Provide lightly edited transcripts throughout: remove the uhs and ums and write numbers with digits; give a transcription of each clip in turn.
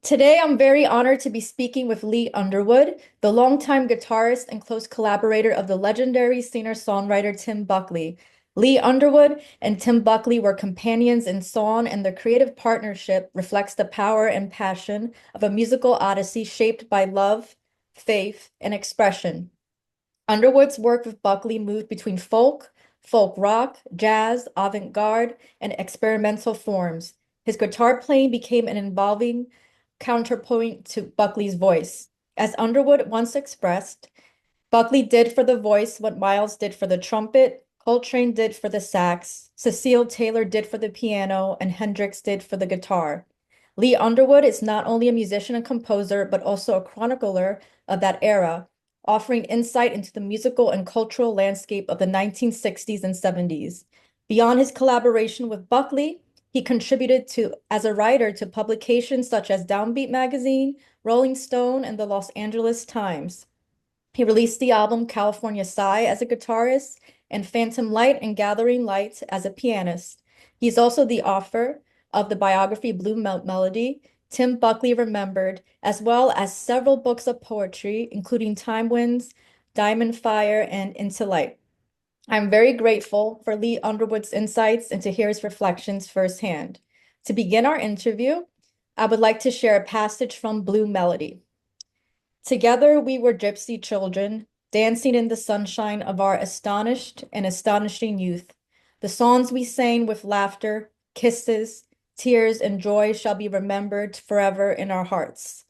Today, I'm very honored to be speaking with Lee Underwood, the longtime guitarist and close collaborator of the legendary singer-songwriter Tim Buckley. Lee Underwood and Tim Buckley were companions in song, and their creative partnership reflects the power and passion of a musical odyssey shaped by love, faith, and expression. Underwood's work with Buckley moved between folk rock, jazz, avant-garde, and experimental forms. His guitar playing became an evolving counterpoint to Buckley's voice. As Underwood once expressed, Buckley did for the voice what Miles did for the trumpet, Coltrane did for the sax, Cecil Taylor did for the piano, and Hendrix did for the guitar. Lee Underwood is not only a musician and composer, but also a chronicler of that era, offering insight into the musical and cultural landscape of the 1960s and 70s. Beyond his collaboration with Buckley, he contributed as a writer to publications such as DownBeat magazine, Rolling Stone, and the Los Angeles Times. He released the album California Sigh as a guitarist and Phantom Light and Gathering Light as a pianist. He's also the author of the biography Blue Melody, Tim Buckley Remembered, as well as several books of poetry, including Time Winds, Diamond Fire, and Into Light. I'm very grateful for Lee Underwood's insights and to hear his reflections firsthand. To begin our interview, I would like to share a passage from Blue Melody. Together we were gypsy children, dancing in the sunshine of our astonished and astonishing youth. The songs we sang with laughter, kisses, tears, and joy shall be remembered forever in our hearts.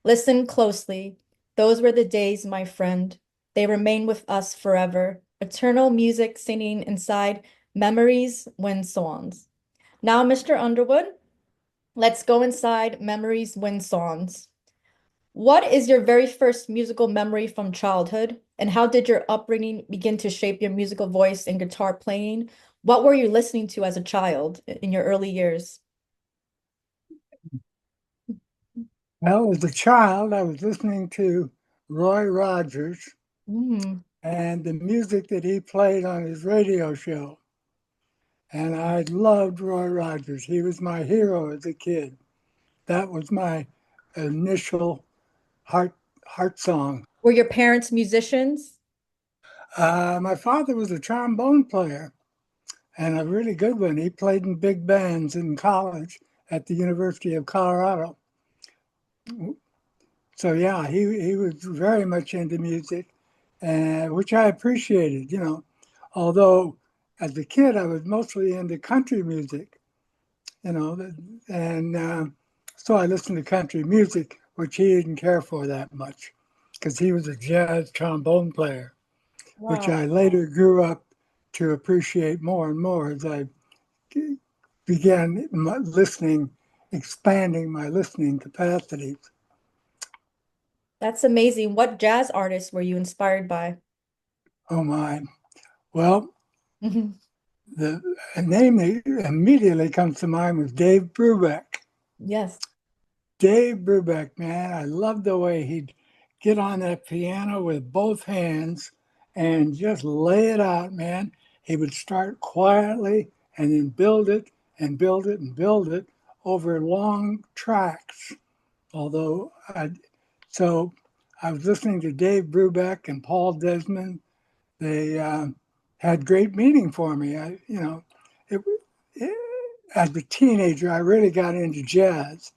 Listen closely. Those were the days, my friend. They remain with us forever. Eternal music singing inside memories, windsongs. Now, Mr. Underwood, let's go inside memories, windsongs. What is your very first musical memory from childhood, and how did your upbringing begin to shape your musical voice and guitar playing? What were you listening to as a child in your early years? Well, as a child, I was listening to Roy Rogers Mm. and the music that he played on his radio show. And I loved Roy Rogers. He was my hero as a kid. That was my initial heart heart song. Were your parents musicians? My father was a trombone player and a really good one. He played in big bands in college at the University of Colorado. So yeah, he was very much into music, which I appreciated. Although as a kid I was mostly into country music. You know, and so I listened to country music, which he didn't care for that much, because he was a jazz trombone player, which Wow. I later grew up to appreciate more and more as I began listening, expanding my listening capacities. That's amazing. What jazz artists were you inspired by? Oh my. Well, Mhm. the name that immediately comes to mind was Dave Brubeck. Yes. Dave Brubeck, man, I loved the way he'd get on that piano with both hands and just lay it out, man. He would start quietly and then build it and build it and build it over long tracks. Although so I was listening to Dave Brubeck and Paul Desmond. They had great meaning for me. It, it, as a teenager, I really got into jazz,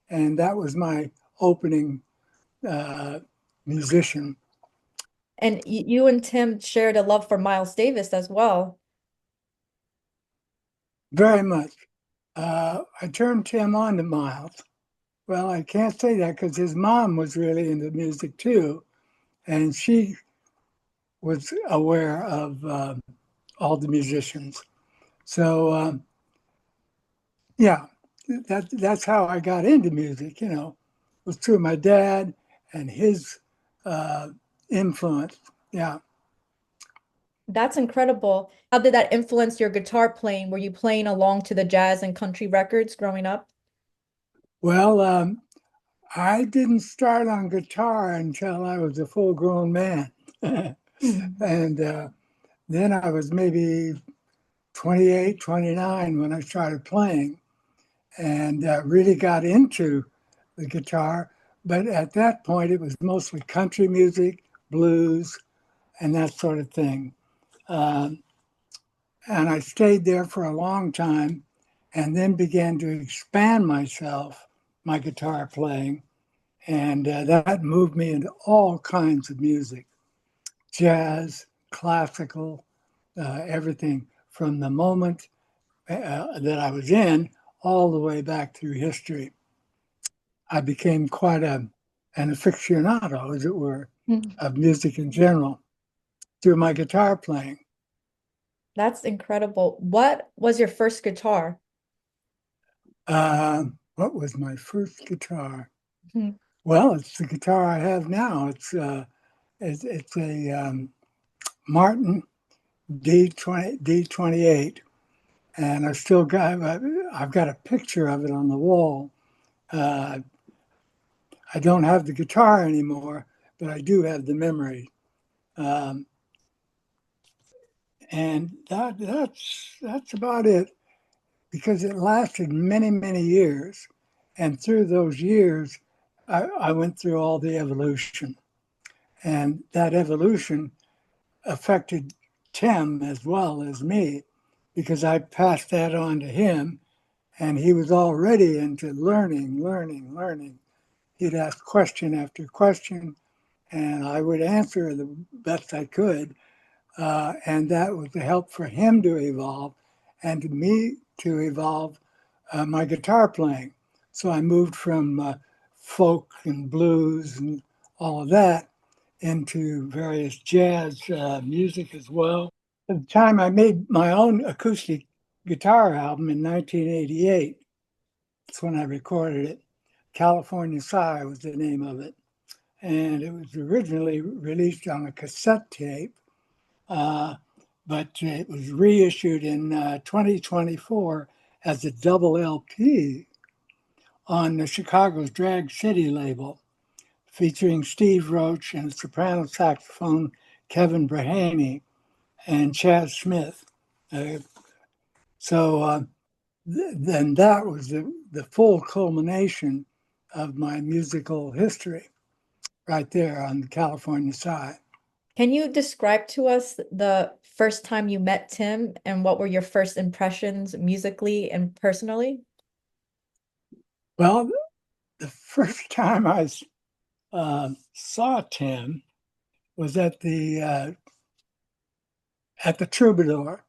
and that was my opening uh, musician. And you and Tim shared a love for Miles Davis as well. Very much. I turned Tim on to Miles. Well, I can't say that because his mom was really into music too, and she was aware of all the musicians. So yeah, that's how I got into music. Was through my dad and his uh, influence. Yeah. That's incredible. How did that influence your guitar playing? Were you playing along to the jazz and country records growing up? Well, I didn't start on guitar until I was a full-grown man, Mhm. and then I was maybe 28, 29 when I started playing, and really got into the guitar. But at that point, it was mostly country music, blues, and that sort of thing. Um, and I stayed there for a long time and then began to expand myself, my guitar playing. And that moved me into all kinds of music, jazz, classical, everything from the moment that I was in all the way back through history. I became quite an aficionado, as it were, Mm. of music in general through my guitar playing. That's incredible. What was your first guitar? What was my first guitar? Mhm. Well, it's the guitar I have now. It's a Martin D28, and I've got a picture of it on the wall. Uh, I don't have the guitar anymore, but I do have the memory. Um, and that's about it because it lasted many, many years. And through those years, I went through all the evolution. And that evolution affected Tim as well as me because I passed that on to him. And he was already into learning. He'd ask question after question, and I would answer the best I could. And that was the help for him to evolve and to me to evolve my guitar playing. So I moved from folk and blues and all of that into various jazz music as well. At the time, I made my own acoustic guitar album in 1988. That's when I recorded it. California Sigh was the name of it. And it was originally released on a cassette tape, uh, but it was reissued in 2024 as a double LP on the Chicago's Drag City label, featuring Steve Roach and soprano saxophone Kevin Brahaney and Chad Smith. Uh, so then that was the full culmination of my musical history right there on the California side. Can you describe to us the first time you met Tim and what were your first impressions musically and personally? Well, the first time I saw Tim was at the Troubadour.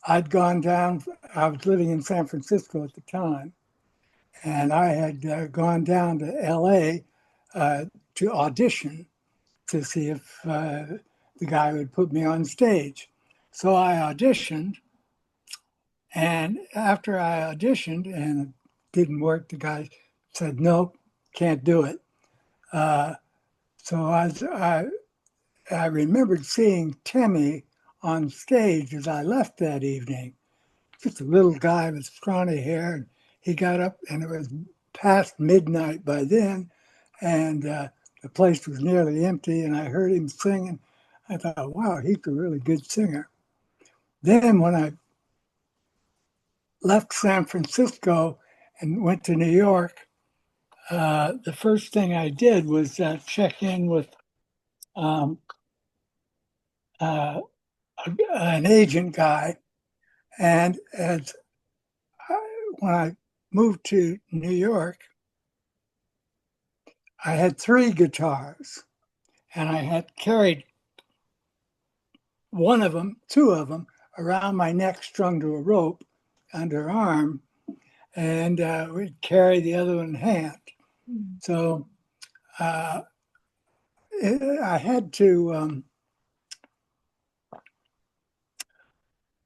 I'd gone down. I was living in San Francisco at the time, and I had gone down to L.A. To audition to see if the guy would put me on stage. So I auditioned, and after I auditioned and it didn't work, the guy said, "Nope, can't do it." Uh, so I remembered seeing Timmy on stage as I left that evening. Just a little guy with scrawny hair. And he got up, and it was past midnight by then, and the place was nearly empty. And I heard him singing. I thought, wow, he's a really good singer. Then when I left San Francisco and went to New York, the first thing I did was check in with um, uh, an agent guy. And when I moved to New York, I had three guitars, and I had carried two of them, around my neck, strung to a rope under arm, and we'd carry the other one in hand. Mm. So uh, I had to.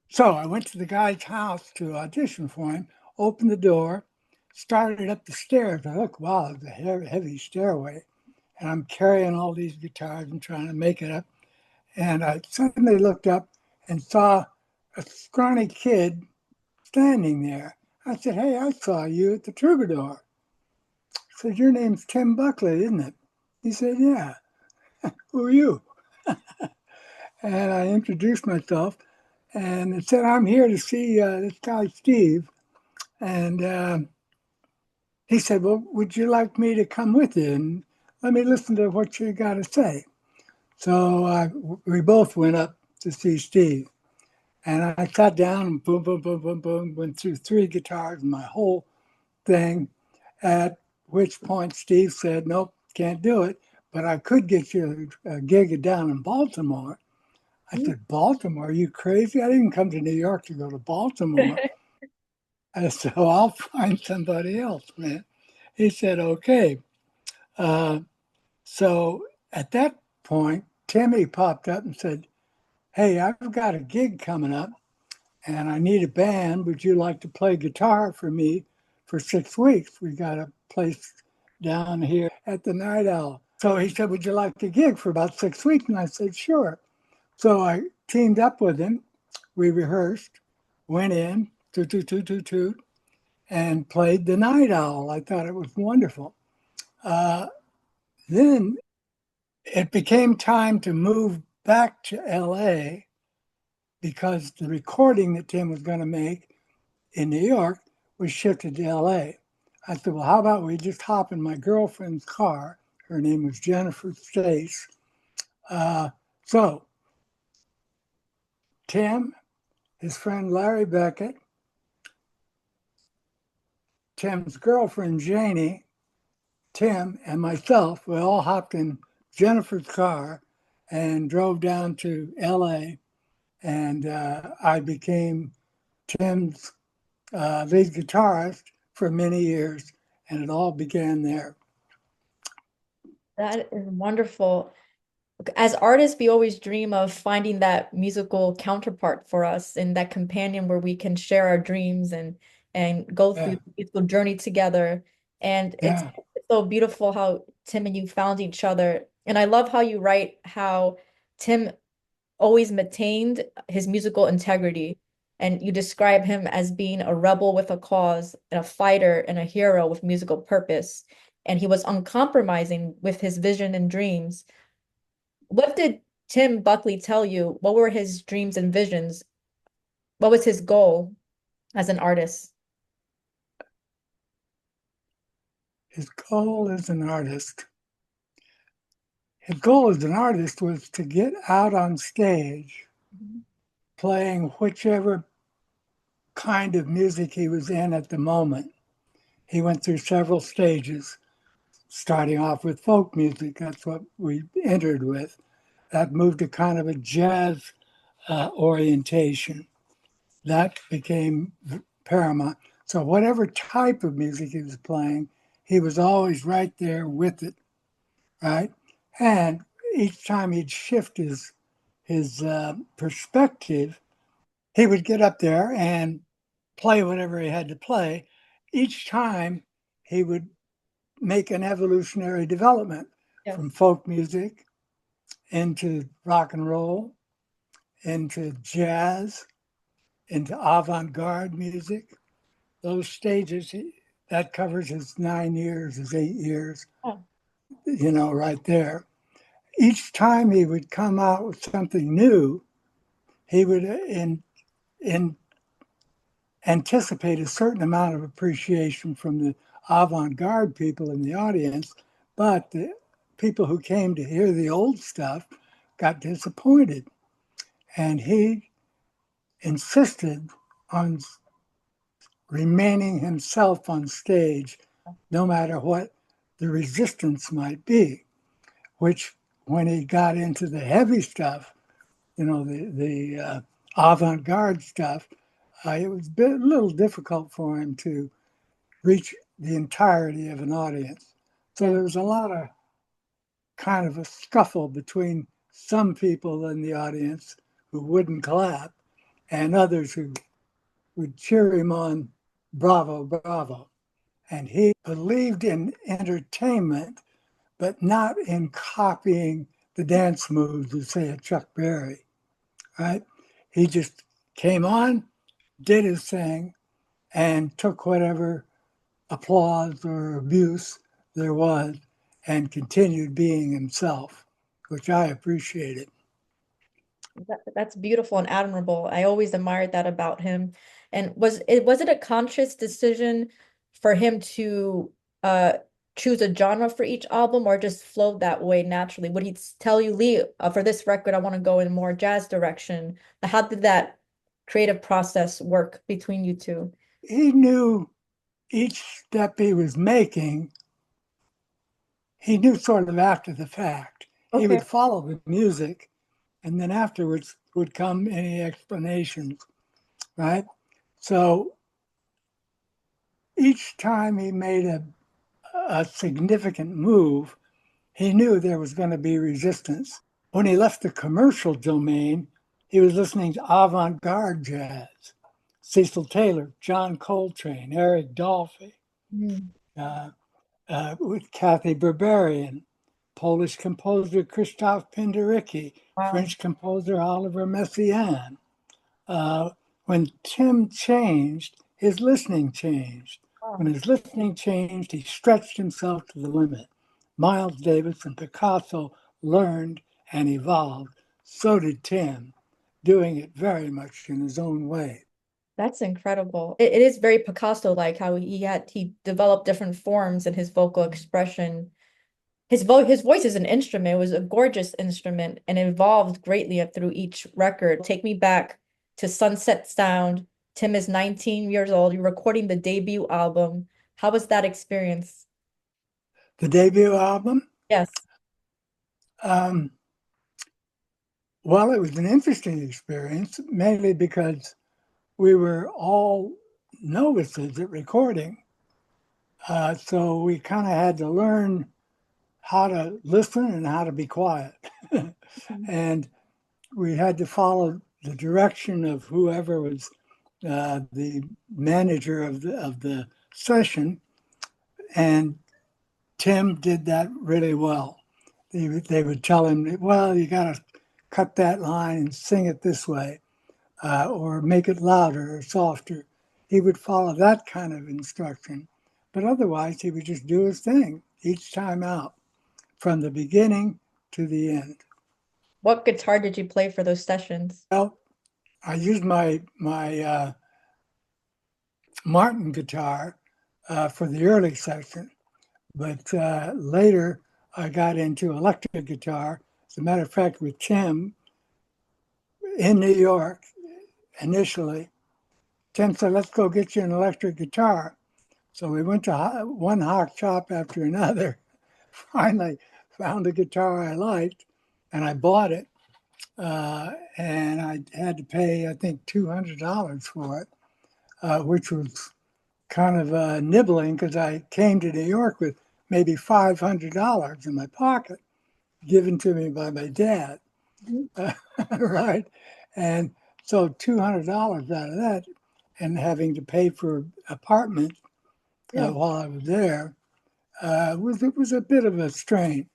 So I went to the guy's house to audition for him, opened the door, started up the stairs. I looked, wow, it's a heavy stairway. And I'm carrying all these guitars and trying to make it up. And I suddenly looked up and saw a scrawny kid standing there. I said, "Hey, I saw you at the Troubadour." I said, "Your name's Tim Buckley, isn't it?" He said, "Yeah." "Who are you?" And I introduced myself and it said, "I'm here to see this guy, Steve." And he said, "Well, would you like me to come with you and let me listen to what you got to say?" So we both went up to see Steve. And I sat down and boom, boom, boom, boom, boom, went through three guitars and my whole thing. At which point Steve said, "Nope, can't do it, but I could get you a gig down in Baltimore." I said, "Baltimore? Are you crazy? I didn't come to New York to go to Baltimore." I said, "So I'll find somebody else, man." He said, "Okay." Uh, so at that point, Timmy popped up and said, "Hey, I've got a gig coming up and I need a band. Would you like to play guitar for me for 6 weeks? We got a place down here at the Night Owl." So he said, "Would you like to gig for about 6 weeks?" And I said, "Sure." So I teamed up with him. We rehearsed, went in, toot, toot, toot, toot, toot, and played the Night Owl. I thought it was wonderful. Uh, then it became time to move back to LA because the recording that Tim was going to make in New York was shifted to LA. I said, "Well, how about we just hop in my girlfriend's car?" Her name was Jennifer Stace. Uh, so Tim, his friend Larry Beckett, Tim's girlfriend Janie, Tim, and myself, we all hopped in Jennifer's car and drove down to LA. And I became Tim's lead guitarist for many years. And it all began there. That is wonderful. As artists, we always dream of finding that musical counterpart for us and that companion where we can share our dreams and go through Yeah. the musical journey together. And it's Yeah. so beautiful how Tim and you found each other. And I love how you write how Tim always maintained his musical integrity. And you describe him as being a rebel with a cause and a fighter and a hero with musical purpose. And he was uncompromising with his vision and dreams. What did Tim Buckley tell you? What were his dreams and visions? What was his goal as an artist? His goal as an artist. His goal as an artist was to get out on stage playing whichever kind of music he was in at the moment. He went through several stages, starting off with folk music. That's what we entered with. That moved to kind of a jazz orientation. That became paramount. So, whatever type of music he was playing, he was always right there with it, right? And each time he'd shift his perspective, he would get up there and play whatever he had to play. Each time he would make an evolutionary development from Yes. folk music into rock and roll, into jazz, into avant-garde music. Those stages, that covers his 9 years, his 8 years, Oh, right there. Each time he would come out with something new, he would in anticipate a certain amount of appreciation from the avant-garde people in the audience, but the people who came to hear the old stuff got disappointed. And he insisted on remaining himself on stage, no matter what the resistance might be, which when he got into the heavy stuff, the avant-garde stuff, it was a little difficult for him to reach the entirety of an audience. So yeah. there was a lot of kind of a scuffle between some people in the audience who wouldn't clap and others who would cheer him on, bravo, bravo. And he believed in entertainment, but not in copying the dance moves of, say, a Chuck Berry, right? He just came on, did his thing, and took whatever applause or abuse there was and continued being himself, which I appreciated. That's beautiful and admirable. I always admired that about him. And was it a conscious decision for him to uh choose a genre for each album, or just flowed that way naturally? Would he tell you, Lee, for this record, I want to go in more jazz direction? How did that creative process work between you two? He knew each step he was making, he knew sort of after the fact. He Okay. would follow the music, and then afterwards would come any explanations, right? So each time he made a significant move, he knew there was going to be resistance. When he left the commercial domain, he was listening to avant garde jazz. Cecil Taylor, John Coltrane, Eric Dolphy, Mm. uh, with Kathy Berberian, Polish composer Krzysztof Penderecki, Wow. French composer Oliver Messiaen. Uh, when Tim changed, his listening changed. When Wow. his listening changed, he stretched himself to the limit. Miles Davis and Picasso learned and evolved. So did Tim, doing it very much in his own way. That's incredible. It is very Picasso-like how he developed different forms in his vocal expression. His voice is an instrument. It was a gorgeous instrument and evolved greatly through each record. Take me back to Sunset Sound. Tim is 19 years old. You're recording the debut album. How was that experience? The debut album, Yes. um, well, it was an interesting experience, mainly because we were all novices at recording. So we kind of had to learn how to listen and how to be quiet. And we had to follow the direction of whoever was the manager of the session. And Tim did that really well. They would tell him, well, you got to cut that line and sing it this way, or make it louder or softer. He would follow that kind of instruction. But otherwise, he would just do his thing each time out from the beginning to the end. What guitar did you play for those sessions? Well, I used my Martin guitar for the early section, but later I got into electric guitar. As a matter of fact, with Tim in New York initially, Tim said, "Let's go get you an electric guitar." So we went to one hock shop after another. Finally, found a guitar I liked, and I bought it. And I had to pay, I think, $200 for it, which was kind of nibbling because I came to New York with maybe $500 in my pocket, given to me by my dad, Mhm. right? And so $200 out of that, and having to pay for apartment Yeah. while I was there, was a bit of a strain.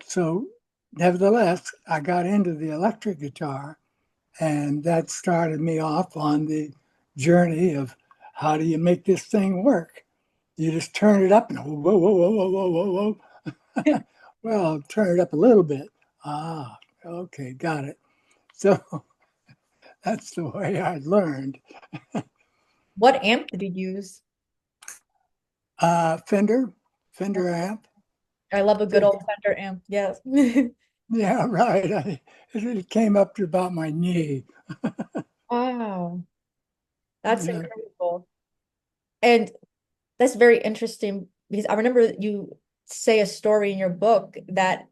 So nevertheless, I got into the electric guitar, and that started me off on the journey of how do you make this thing work? You just turn it up and whoa, whoa, whoa, whoa, whoa, whoa, whoa. Well, turn it up a little bit. Ah, okay, got it. So that's the way I learned. What amp did you use? Fender, Fender amp. I love a good old Fender amp. Yes. Yeah, right. It came up to about my knee. Wow. That's Yeah, incredible. And that's very interesting because I remember you say a story in your book that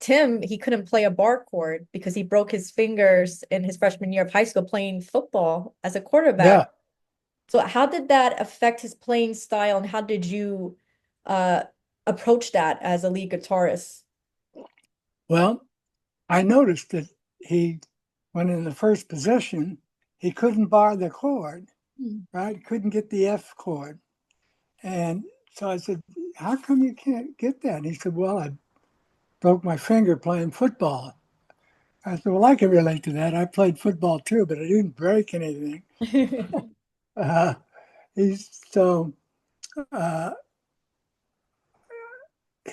Tim, he couldn't play a bar chord because he broke his fingers in his freshman year of high school playing football as a quarterback. yeah. So how did that affect his playing style, and how did you uh approach that as a lead guitarist? Well, I noticed that he, when in the first position, he couldn't bar the chord, Hmm. right? Couldn't get the F chord. And so I said, "How come you can't get that?" And he said, "Well, I broke my finger playing football." I said, "Well, I can relate to that. I played football too, but I didn't break anything." Uh, he's so uh,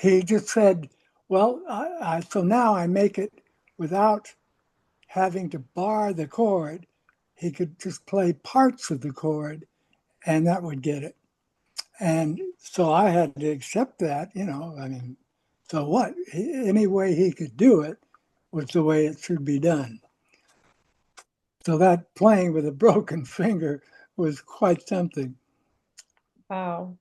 he just said, "Well, so now I make it without having to bar the chord. He could just play parts of the chord, and that would get it." And so I had to accept that, you know, I mean, so what? Any way he could do it was the way it should be done. So that playing with a broken finger was quite something. Wow.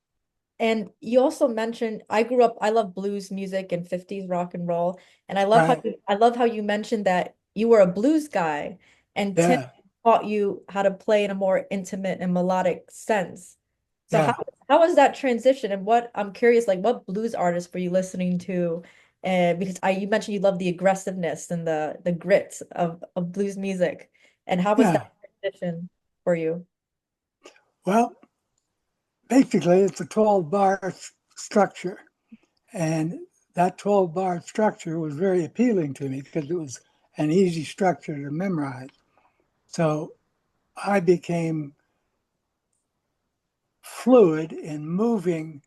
And you also mentioned I grew up, I love blues music and 50s rock and roll. And Right. I love how you mentioned that you were a blues guy and Tim Yeah. taught you how to play in a more intimate and melodic sense. So Yeah. how was that transition? And what I'm curious, like what blues artists were you listening to? And because you mentioned you love the aggressiveness and the grit of blues music. And how was Yeah. that transition for you? Well, basically, it's a 12 bar structure. And that 12 bar structure was very appealing to me because it was an easy structure to memorize. So I became fluid in moving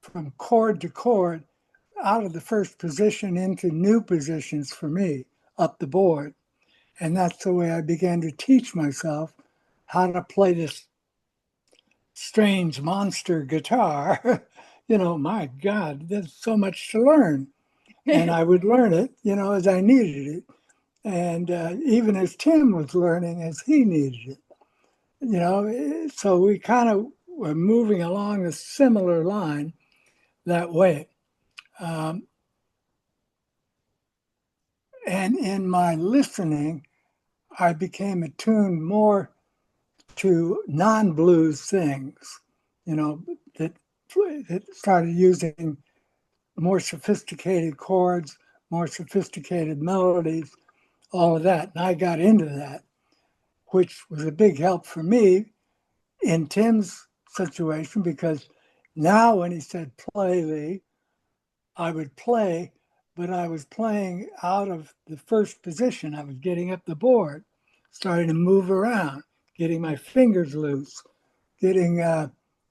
from chord to chord out of the first position into new positions for me up the board. And that's the way I began to teach myself how to play this strange monster guitar. You know, my God, there's so much to learn. And I would learn it, you know, as I needed it. And even as Tim was learning as he needed it, you know, so we kind of were moving along a similar line that way. Um, and in my listening, I became attuned more to non blues things, you know, that, that started using more sophisticated chords, more sophisticated melodies, all of that. And I got into that, which was a big help for me in Tim's situation because now when he said play, Lee, I would play, but I was playing out of the first position. I was getting up the board, starting to move around, getting my fingers loose, getting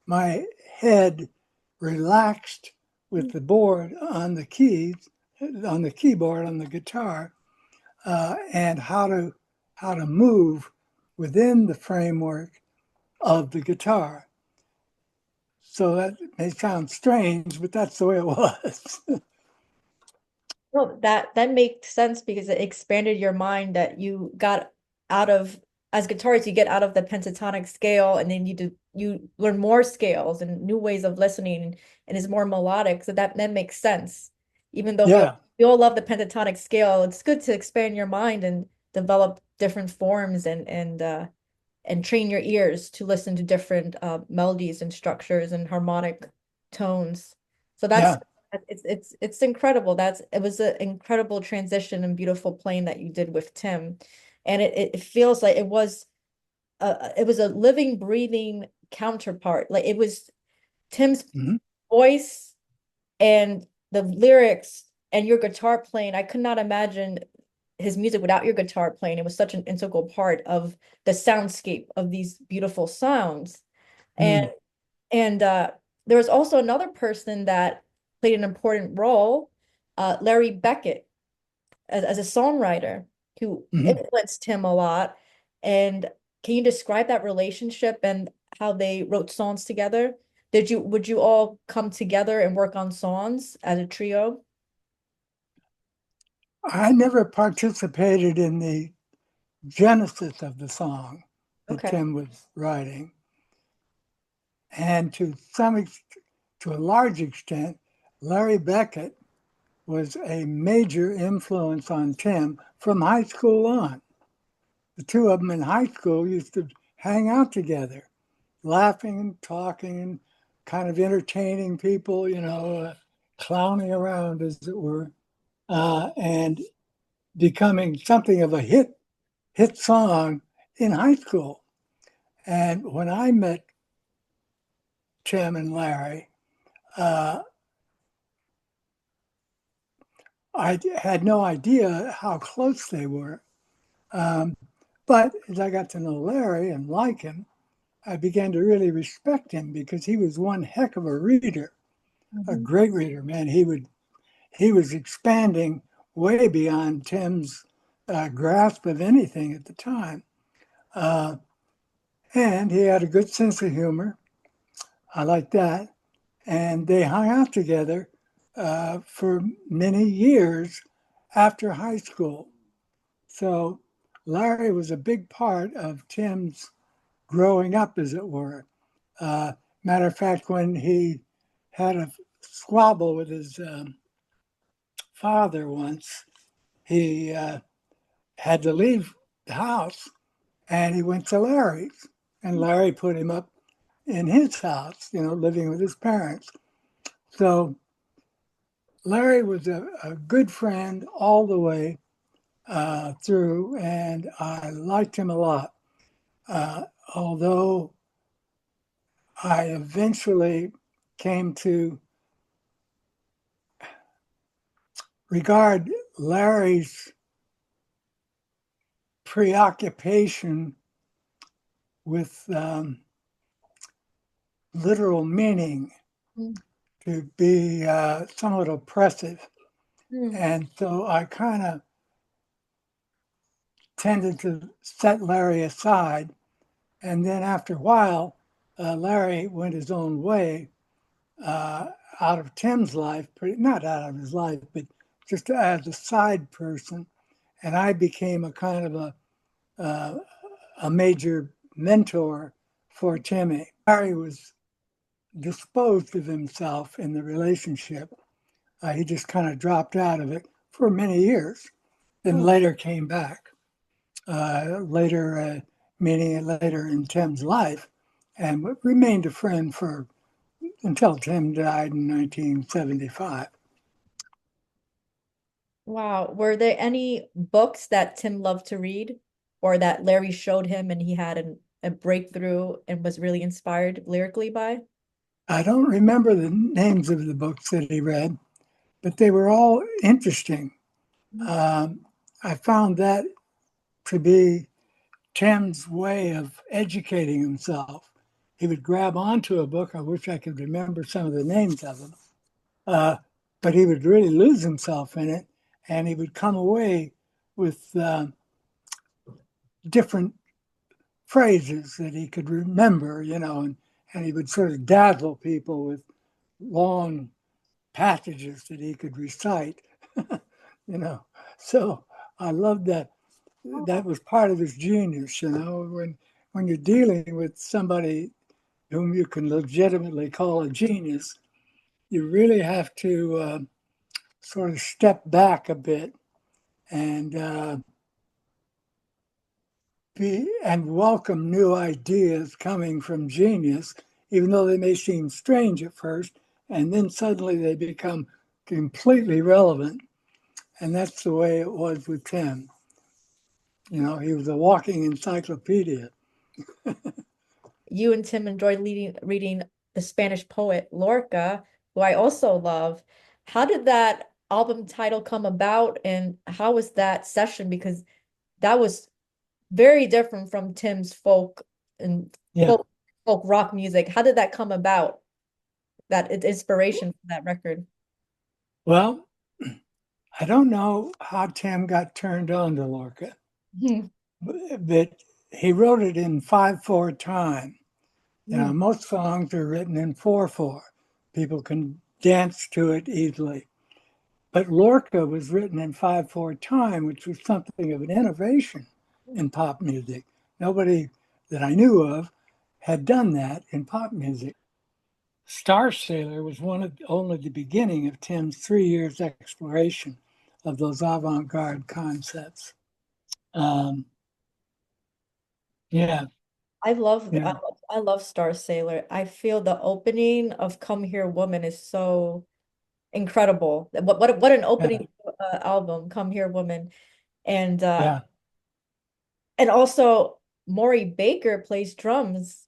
my head relaxed with the board on the keys, on the keyboard, on the guitar, and how to move within the framework of the guitar. So that may sound strange, but that's the way it was. No, that makes sense because it expanded your mind that you got out of as guitarists, you get out of the pentatonic scale and then you learn more scales and new ways of listening and is more melodic. So that makes sense. Even though Yeah, we all love the pentatonic scale, it's good to expand your mind and develop different forms and train your ears to listen to different melodies and structures and harmonic tones. So yeah, it's incredible. It was an incredible transition and beautiful playing that you did with Tim, and it feels like it was a living, breathing counterpart. Like it was Tim's mhm, voice and the lyrics and your guitar playing. I could not imagine his music without your guitar playing. It was such an integral part of the soundscape of these beautiful sounds. And mm, and there was also another person that played an important role, Larry Beckett, as a songwriter who mhm. influenced him a lot. And can you describe that relationship and how they wrote songs together? Would you all come together and work on songs as a trio? I never participated in the genesis of the song that Okay. Tim was writing, and to a large extent, Larry Beckett was a major influence on Tim from high school on. The two of them in high school used to hang out together, laughing and talking and kind of entertaining people, you know, clowning around, as it were, and becoming something of a hit song in high school. And when I met Tim and Larry, uh, I had no idea how close they were. Um, but as I got to know Larry and like him, I began to really respect him because he was one heck of a reader, a Mhm. great reader, man. He was expanding way beyond Tim's grasp of anything at the time. Uh, and he had a good sense of humor. I like that. and they hung out together for many years after high school. So Larry was a big part of Tim's growing up, as it were. Uh, Matter of fact, when he had a squabble with his father once, he had to leave the house and he went to Larry's. And Larry put him up in his house, living with his parents. So Larry was a good friend all the way through, and I liked him a lot. Although I eventually came to regard Larry's preoccupation with literal meaning Mm. to be somewhat oppressive. Mm. And so I kind of tended to set Larry aside. And then after a while, Larry went his own way uh, out of Tim's life, not out of his life, but just as a side person. And I became a kind of uh, a major mentor for Timmy. Larry was disposed of himself in the relationship. He just kind of dropped out of it for many years, then Mm. later came back. Meaning later in Tim's life, and remained a friend for until Tim died in 1975. Wow. Were there any books that Tim loved to read or that Larry showed him and he had a breakthrough and was really inspired lyrically by? I don't remember the names of the books that he read, but they were all interesting. Mm. Um, I found that to be Tim's way of educating himself. He would grab onto a book. I wish I could remember some of the names of them, uh, but he would really lose himself in it, and he would come away with different phrases that he could remember, and he would sort of dazzle people with long passages that he could recite, you know. So I loved that. That was part of his genius, when you're dealing with somebody whom you can legitimately call a genius, you really have to sort of step back a bit and be and welcome new ideas coming from genius, even though they may seem strange at first, and then suddenly they become completely relevant. And that's the way it was with Tim. He was a walking encyclopedia. You and Tim enjoyed reading the Spanish poet Lorca, who I also love. How did that album title come about, and how was that session? Because that was very different from Tim's folk and Yeah. folk folk rock music. How did that come about? That inspiration for that record? Well, I don't know how Tim got turned on to Lorca, Hmm. but he wrote it in 5/4 time. Hmm. Most songs are written in 4/4. People can dance to it easily. But Lorca was written in 5/4 time, which was something of an innovation in pop music. Nobody that I knew of had done that in pop music. Star Sailor was only the beginning of Tim's 3 years exploration of those avant-garde concepts. Um, yeah, I love yeah, I love Star Sailor. I feel the opening of Come Here Woman is so incredible. What an yeah, opening album, Come Here Woman. And yeah, also Maury Baker plays drums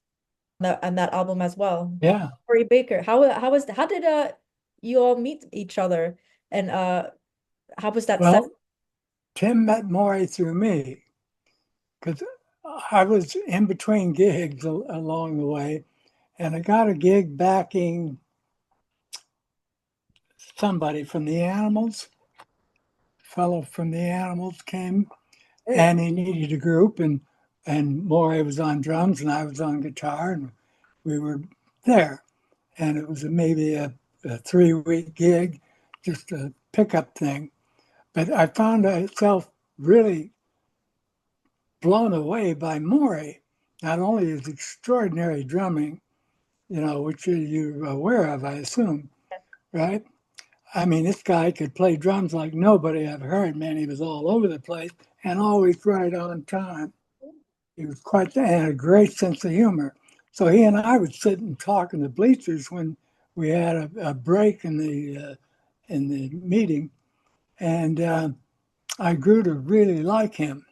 on that album as well. yeah. Maury Baker. How did you all meet each other? And how was that set? Well, Tim met Maury through me because I was in between gigs along the way, and I got a gig backing somebody from the Animals. Fellow from the Animals came, Oh, and he needed a group, and Maury was on drums, and I was on guitar, and we were there. and it was maybe a 3 week gig, just a pickup thing. But I found myself really blown away by Maury, not only his extraordinary drumming, which you're aware of, I assume, right? I mean, this guy could play drums like nobody I've heard, man. He was all over the place and always right on time. He was and had a great sense of humor. So he and I would sit and talk in the bleachers when we had a break in the meeting, and I grew to really like him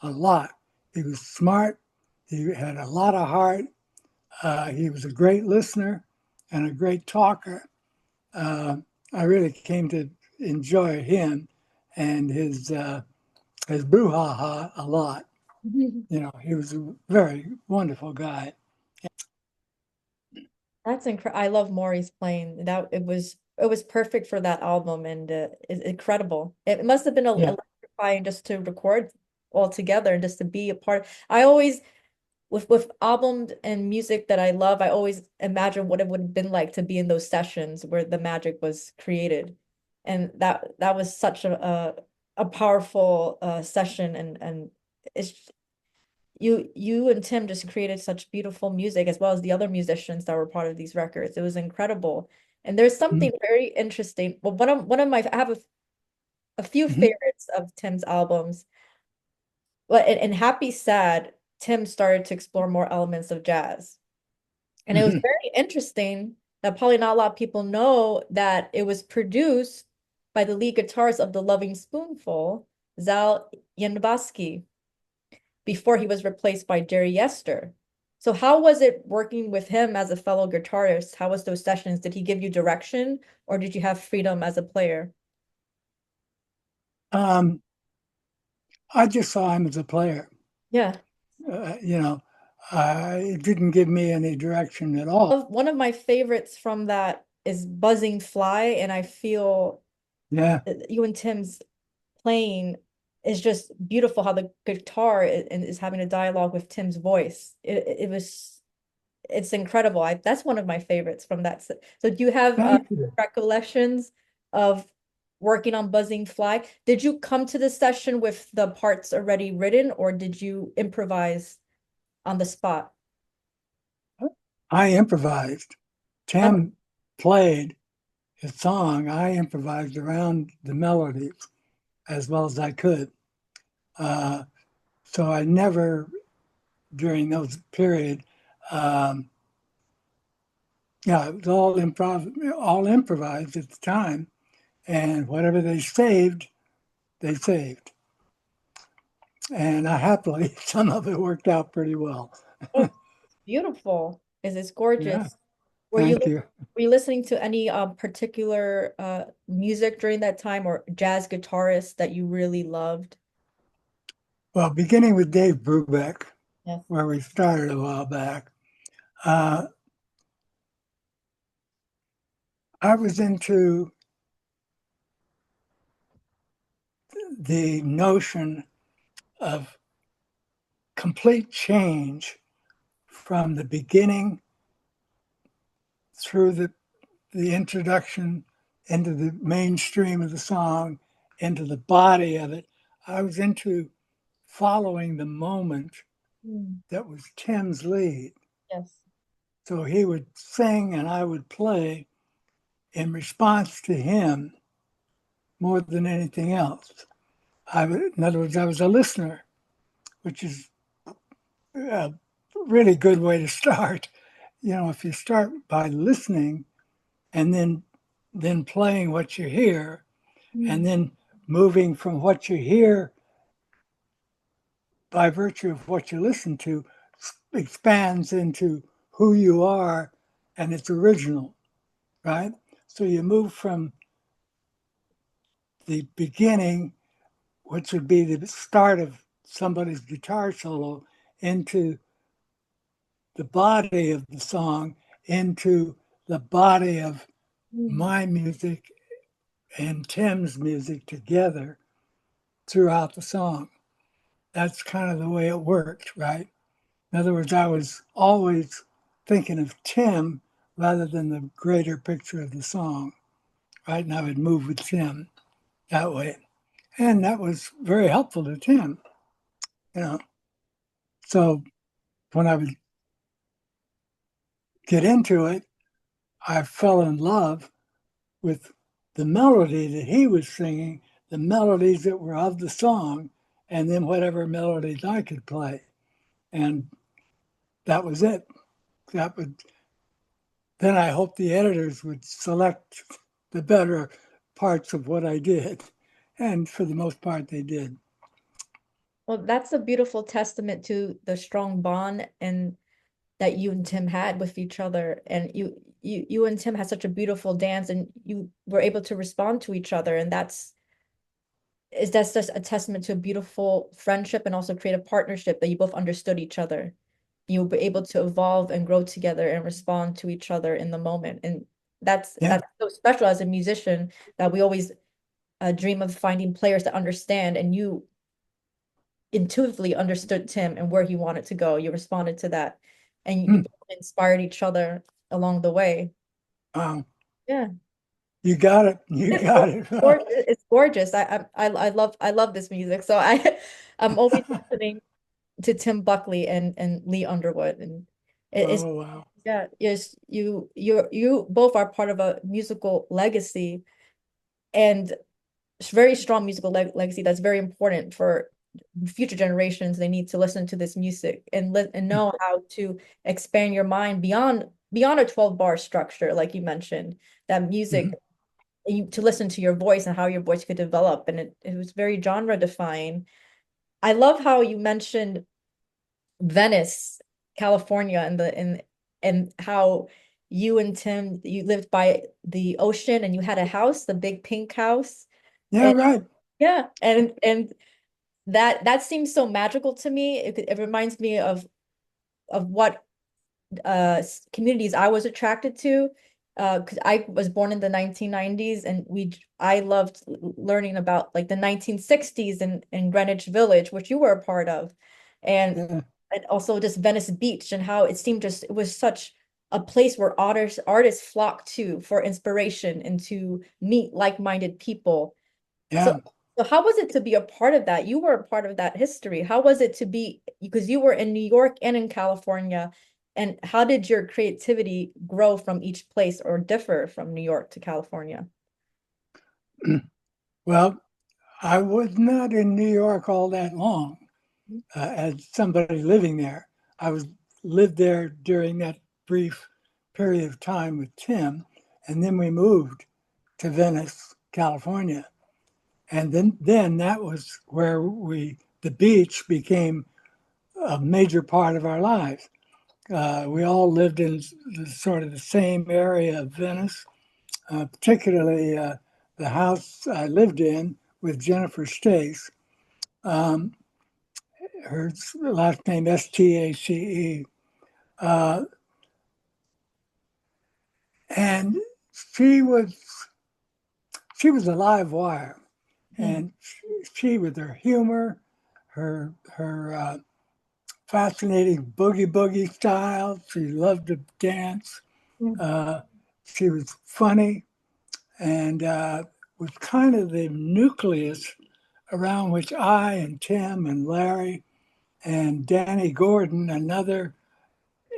a lot. He was smart. He had a lot of heart. He was a great listener and a great talker. Uh, I really came to enjoy him and his brouhaha a lot. He was a very wonderful guy. That's incredible. I love Maury's playing. That it was perfect for that album, and it's incredible. It must have been Yeah. electrifying just to record all together and just to be a part. I always with albums and music that I love, I always imagine what it would have been like to be in those sessions where the magic was created, and that was such a powerful session, and it's you and Tim just created such beautiful music as well as the other musicians that were part of these records. It was incredible. And there's something very interesting. Well, one of my I have a few Mm-hmm. favorites of Tim's albums. But in Happy Sad, Tim started to explore more elements of jazz. And it was Mm-hmm. very interesting that probably not a lot of people know that it was produced by the lead guitarist of the Loving Spoonful, Zal Yanbaski, before he was replaced by Jerry Yester. So how was it working with him as a fellow guitarist? How was those sessions? Did he give you direction or did you have freedom as a player? um, I just saw him as a player. Yeah. Uh, you know, it didn't give me any direction at all. One of my favorites from that is Buzzing Fly, and I feel Yeah. that you and Tim's playing is just beautiful how the guitar is having a dialogue with Tim's voice. It's incredible. That's one of my favorites from that. So do you have Thank you. recollections of working on Buzzing Fly? Did you come to the session with the parts already written, or did you improvise on the spot? I improvised. Oh, Tim played his song. I improvised around the melodies as well as I could. Uh, so I never, during those period, um, yeah, it was all improvised at the time, and whatever they saved. And happily, some of it worked out pretty well. oh, beautiful. It's Yeah, gorgeous. Were you thank you. were you listening to any particular music during that time or jazz guitarist that you really loved? Well, beginning with Dave Brubeck, Yes. where we started a while back, uh, I was into the notion of complete change from the beginning through the introduction into the mainstream of the song, into the body of it. I was into following the moment Mm, that was Tim's lead. yes. So he would sing and I would play in response to him more than anything else. In other words, I was a listener, which is a really good way to start. If you start by listening and then playing what you hear, and Mm, then moving from what you hear by virtue of what you listen to expands into who you are and it's original, right? So you move from the beginning, which would be the start of somebody's guitar solo, into the body of the song, into the body of mm, my music and Tim's music together throughout the song. That's kind of the way it worked, right? In other words, I was always thinking of Tim rather than the greater picture of the song, right? And I would move with Tim that way. And that was very helpful to Tim, you know. So when I would get into it, I fell in love with the melody that he was singing, the melodies that were of the song, and then whatever melodies I could play. And that was it. That would then I hope the editors would select the better parts of what I did. And for the most part, they did. Well, that's a beautiful testament to the strong bond and that you and Tim had with each other. And you and Tim had such a beautiful dance and you were able to respond to each other. And that's just a testament to a beautiful friendship and also create a partnership that you both understood each other. You were able to evolve and grow together and respond to each other in the moment. And Yeah. that's so special as a musician that we always dream of finding players that understand, and you intuitively understood Tim and where he wanted to go. You responded to that, and you Hmm. both inspired each other along the way. Wow. Yeah, You got it. You it's got it. it's gorgeous. I love this music. So I'm always listening to Tim Buckley and Lee Underwood, and it's Oh, wow. yeah, yes, you both are part of a musical legacy and very strong musical legacy that's very important for future generations. They need to listen to this music and know how to expand your mind beyond a 12 bar structure, like you mentioned. That music Mhm. to listen to your voice and how your voice could develop, and it was very genre defying. I love how you mentioned Venice, California, and how you and Tim you lived by the ocean and you had a house, the big pink house. Yeah, And right. yeah, and that seems so magical to me. It reminds me of what communities I was attracted to. Because I was born in the 1990s and I loved learning about like the 1960s in Greenwich Village, which you were a part of. And Yeah. and also just Venice Beach and how it seemed just it was such a place where artists flock to for inspiration and to meet like-minded people. So Yeah. so how was it to be a part of that? You were a part of that history. How was it to be, because you were in New York and in California, and how did your creativity grow from each place or differ from New York to California? Well, I was not in New York all that long as somebody living there. I was lived there during that brief period of time with Tim, and then we moved to Venice, California. And then that was where the beach became a major part of our lives. We all lived in sort of the same area of Venice, particularly the house I lived in with Jennifer Stace. Um, her last name Stace, and she was she was a live wire, Mhm. and she with her humor, her fascinating boogie boogie style. She loved to dance. Uh, she was funny and was kind of the nucleus around which I and Tim and Larry and Danny Gordon, another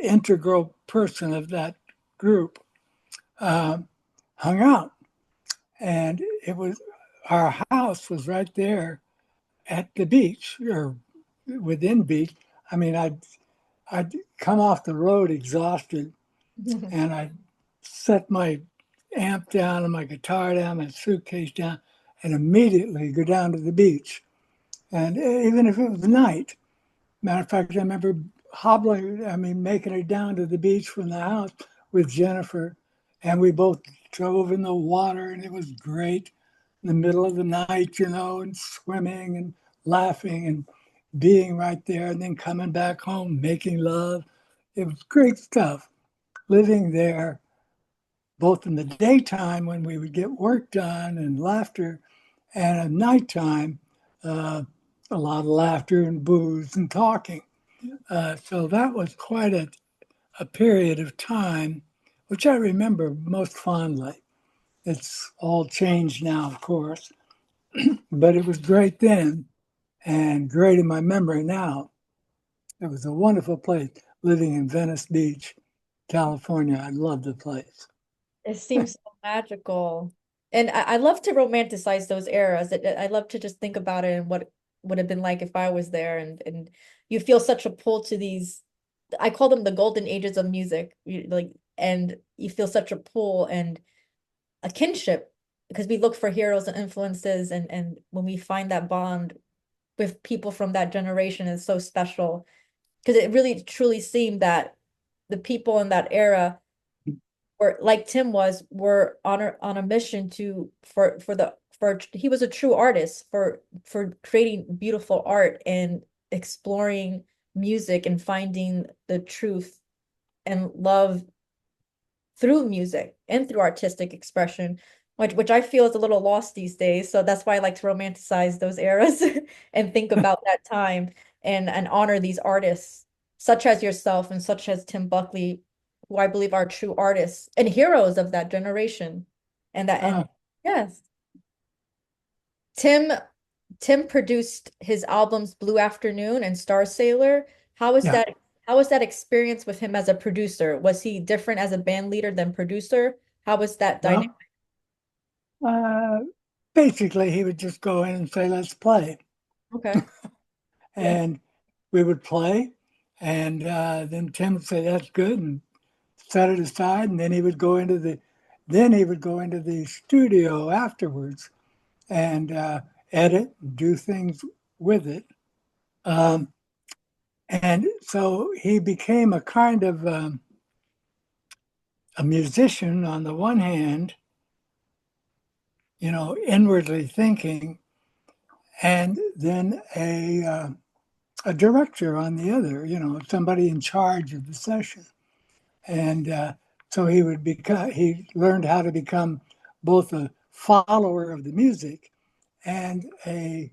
integral person of that group, uh, hung out. And it was our house was right there at the beach or within beach. I mean, I'd come off the road exhausted, and I'd set my amp down and my guitar down, my suitcase down, and immediately go down to the beach. And even if it was night, matter of fact, I remember making it down to the beach from the house with Jennifer, and we both drove in the water, and it was great in the middle of the night, and swimming and laughing and being right there, and then coming back home, making love. It was great stuff living there, both in the daytime when we would get work done and laughter, and at nighttime, uh, a lot of laughter and booze and talking. So that was quite a period of time which I remember most fondly. It's all changed now, of course, but it was great then and great in my memory now. It was a wonderful place living in Venice Beach, California. I loved the place. It seems so magical. And I love to romanticize those eras. I love to just think about it and what it would have been like if I was there. And you feel such a pull to these, I call them the golden ages of music. And you feel such a pull and a kinship because we look for heroes and influences. And when we find that bond with people from that generation is so special because it really truly seemed that the people in that era or like Tim was, were on a mission to for he was a true artist for creating beautiful art and exploring music and finding the truth and love through music and through artistic expression, which I feel is a little lost these days. So that's why I like to romanticize those eras and think about that time and honor these artists, such as yourself and such as Tim Buckley, who I believe are true artists and heroes of that generation. And Ah, yes, Tim Tim produced his albums Blue Afternoon and Star Sailor. How is yeah. that how was that experience with him as a producer? Was he different as a band leader than producer? How was that dynamic? Well, uh, basically, he would just go in and say, let's play. Okay. Yeah. And we would play. And then Tim would say, that's good. And set it aside. And then he would go into the studio afterwards and edit, do things with it. Um, and so he became a kind of a musician on the one hand, inwardly thinking, and then a director on the other, somebody in charge of the session. And so he learned how to become both a follower of the music and an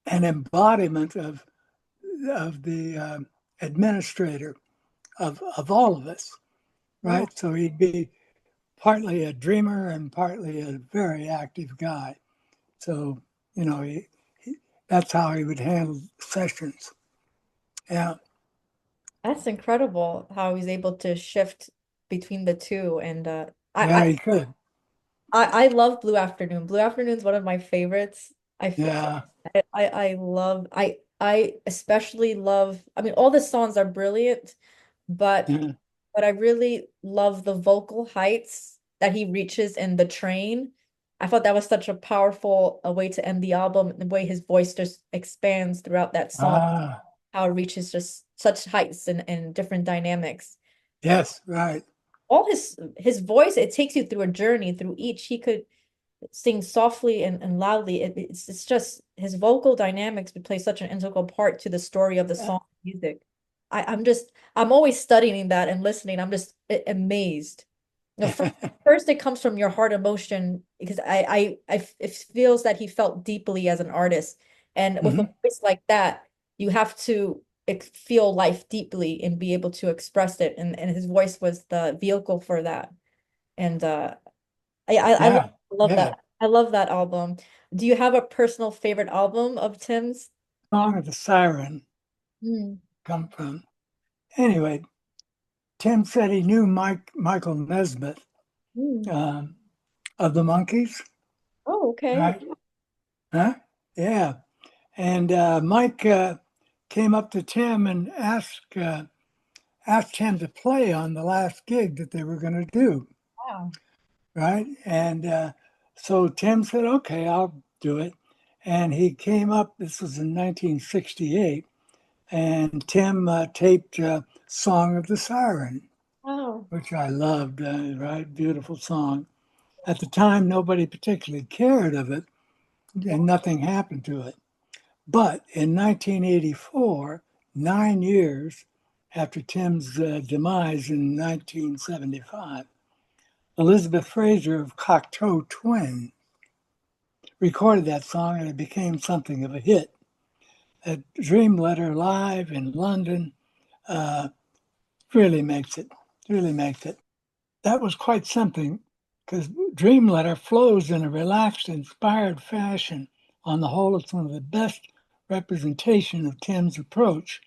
embodiment of the administrator of all of us, Wow. right? So he'd be partly a dreamer and partly a very active guy. So, you know, he that's how he would handle sessions. Yeah, That's incredible how he's able to shift between the two. And yeah, he could. I love Blue Afternoon. Blue Afternoon is one of my favorites. I feel Yeah, I love I especially love I mean all the songs are brilliant, but yeah. I really love the vocal heights that he reaches in the train. I thought that was such a powerful a way to end the album, the way his voice just expands throughout that song, Ah, how it reaches just such heights and different dynamics. yes, right. All his voice, it takes you through a journey through each. He could sing softly and loudly. It's just his vocal dynamics would play such an integral part to the story of the Yeah. song music. I'm always studying that and listening. I'm just amazed. First it comes from your heart emotion because it feels that he felt deeply as an artist. And with a Mhm. voice like that, you have to feel life deeply and be able to express it. And his voice was the vehicle for that. And I Yeah, love yeah. that. I love that album. Do you have a personal favorite album of Tim's? Song of the Siren Mm. come from. Anyway, Tim said he knew Michael Nesmith Mm. um, of the Monkees, Oh, okay. right? Huh? Yeah. And Mike came up to Tim and asked him to play on the last gig that they were going to do, Wow. right? And so Tim said, "Okay, I'll do it." And he came up. This was in 1968, and Tim taped "Song of the Siren," Wow. which I loved. Right, beautiful song. At the time, nobody particularly cared of it, and nothing happened to it. But in 1984, 9 years after Tim's demise in 1975, Elizabeth Fraser of Cocteau Twin recorded that song and it became something of a hit. At Dream Letter Live in London, uh, really makes it. Really makes it. That was quite something because Dream Letter flows in a relaxed, inspired fashion. On the whole, it's one of the best representation of Tim's approach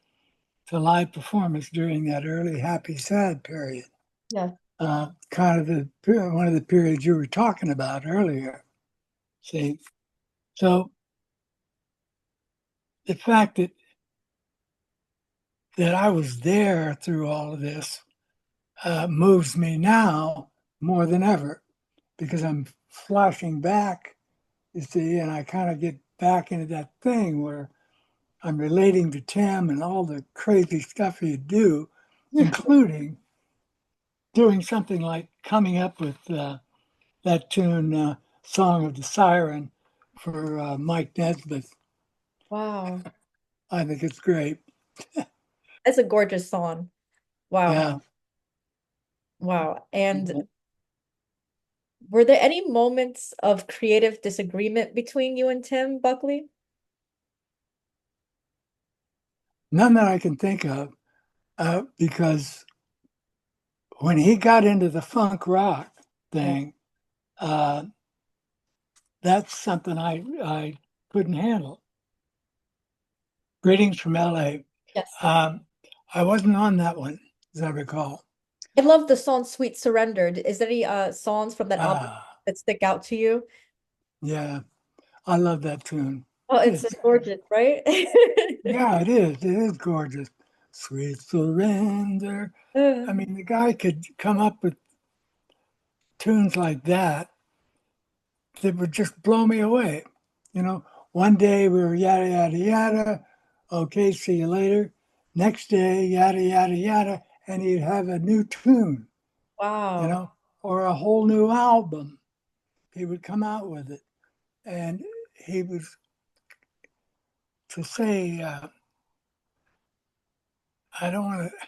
to live performance during that early happy sad period. Yeah. Kind of one of the periods you were talking about earlier. See, so the fact that I was there through all of this moves me now more than ever because I'm flashing back, you see, and I kind of get back into that thing where I'm relating to Tim and all the crazy stuff he'd do, including doing something like coming up with that tune, Song of the Siren, for Mike Nesmith. Wow. I think it's great. That's a gorgeous song. Wow. Yeah. Wow. And were there any moments of creative disagreement between you and Tim Buckley? None that I can think of, because when he got into the funk rock Yeah. thing, uh, that's something I couldn't handle. Greetings from LA. Yes. Um, I wasn't on that one, as I recall. I love the song Sweet Surrender. Is there any songs from that album Ah, that stick out to you? yeah, I love that tune. Oh, it's It's gorgeous, right? Yeah, it is. It is gorgeous. Sweet surrender. I Uh, mean, the guy could come up with tunes like that would just blow me away. You know, one day we were yada yada yada. Okay, see you later. Next day, yada yada yada, and he'd have a new tune, you wow. know, or a whole new album. He would come out with it, and he was to say, I don't want to.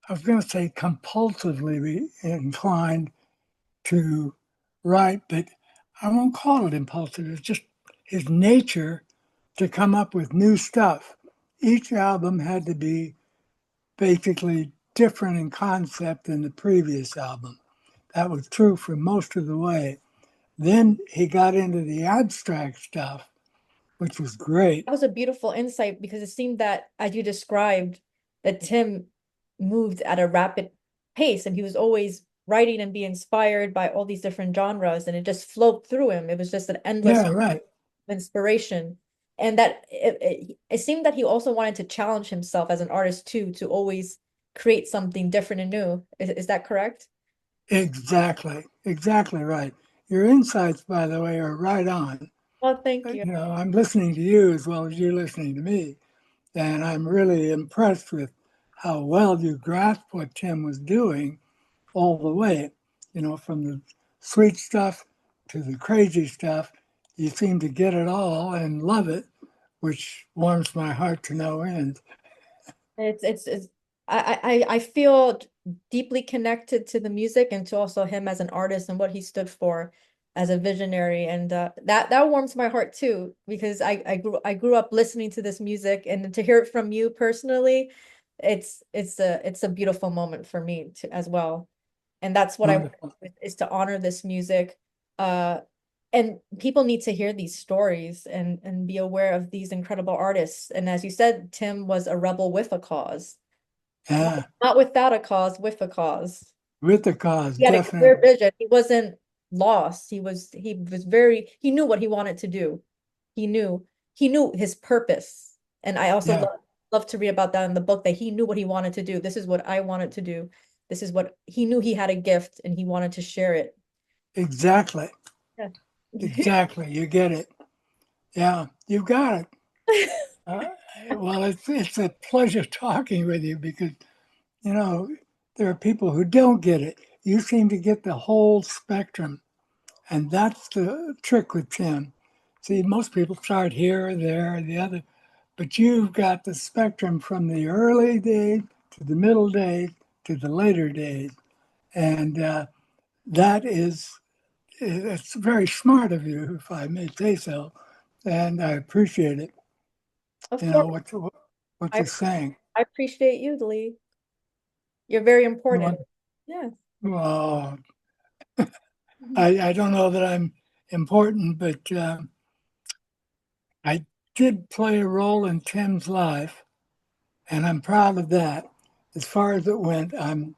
I was going to say compulsively inclined to write, but I won't call it impulsive. It's just his nature to come up with new stuff. Each album had to be basically different in concept than the previous album. That was true for most of the way. Then he got into the abstract stuff, which was great. That was a beautiful insight because it seemed that, as you described, that Tim moved at a rapid pace and he was always writing and being inspired by all these different genres and it just flowed through him. It was just an endless Yeah, right. inspiration. And that it seemed that he also wanted to challenge himself as an artist too, to always create something different and new. Is that correct? Exactly. Exactly right. Your insights, by the way, are right on. Well, thank you. I'm listening to you as well as you're listening to me. And I'm really impressed with how well you grasped what Tim was doing all the way, from the sweet stuff to the crazy stuff. You seem to get it all and love it, which warms my heart to no end. It's I feel deeply connected to the music and to also him as an artist and what he stood for as a visionary and that warms my heart too because I grew up listening to this music and to hear it from you personally it's a beautiful moment for me to, as well, and that's what I want Wonderful. is to honor this music. uh and people need to hear these stories and be aware of these incredible artists. And as you said, Tim was a rebel with a cause. Not, Yeah, not without a cause, with a cause. with the cause, He had a clear definitely. vision. He wasn't lost. He was very he knew what he wanted to do. He knew his purpose. And I also Yeah, love to read about that in the book that he knew what he wanted to do. This is what I wanted to do. This is what he knew he had a gift and he wanted to share it. exactly. Yeah. Exactly. You get it. Yeah, you've got it. Uh, well, it's a pleasure talking with you because you know, there are people who don't get it. You seem to get the whole spectrum. And that's the trick with Tim. See, most people start here, there, the other, but you've got the spectrum from the early days to the middle days to the later days. And that it's very smart of you, if I may say so. And I appreciate it, Of course, what I you're saying. I appreciate you, Lee. You're very important. Well, Yes. well, Mhm. I don't know that I'm important, but I did play a role in Tim's life, and I'm proud of that. As far as it went, I'm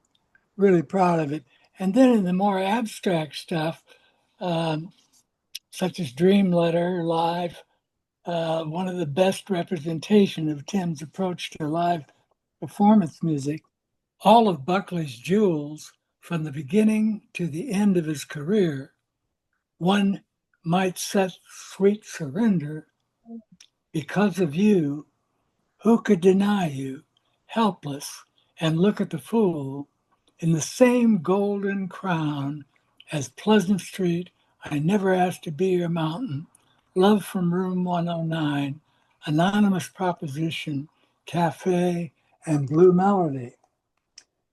really proud of it. And then in the more abstract stuff, um, such as Dream Letter Live, one of the best representation of Tim's approach to live performance music. All of Buckley's jewels from the beginning to the end of his career, one might set sweet surrender because of you. Who could deny you, helpless, and look at the fool in the same golden crown as Pleasant Street? I never asked to be your mountain. Love from room 109, anonymous proposition, cafe, and blue melody.